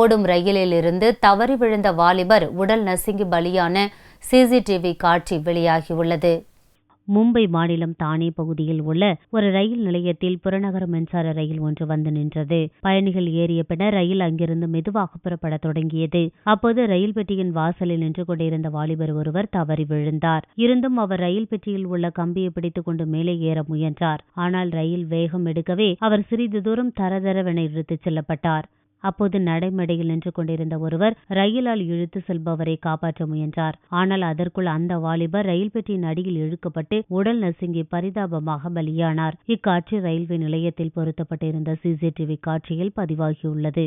ஓடும் ரயிலில் இருந்து தவறி விழுந்த வாலிபர் உடல் நசுங்கி பலியான சிசிடிவி காட்சி வெளியாகியுள்ளது. மும்பை மாநிலம் தானே பகுதியில் உள்ள ஒரு ரயில் நிலையத்தில் புறநகர மின்சார ரயில் ஒன்று வந்து நின்றது. பயணிகள் ஏறிய பின்னர் ரயில் அங்கிருந்து மெதுவாக புறப்பட தொடங்கியது. அப்போது ரயில் பெட்டியின் வாசலில் நின்று கொண்டிருந்த வாலிபர் ஒருவர் தவறி விழுந்தார். இருந்தும் அவர் ரயில் பெட்டியில் உள்ள கம்பியை பிடித்துக் கொண்டு மேலே ஏற முயன்றார். ஆனால் ரயில் வேகம் எடுக்கவே அவர் சிறிது தூரம் தரதரவென இழுத்துச் செல்லப்பட்டார். அப்போது நடைமேடையில் நின்று கொண்டிருந்த ஒருவர் ரயிலால் இழுத்து செல்பவரை காப்பாற்ற முயன்றார். ஆனால் அதற்குள் அந்த வாலிபர் ரயில் பெட்டியின் அடியில் இழுக்கப்பட்டு உடல் நசுங்கி பரிதாபமாக பலியானார். இக்காட்சி ரயில்வே நிலையத்தில் பொருத்தப்பட்டிருந்த சிசிடிவி காட்சியில் பதிவாகியுள்ளது.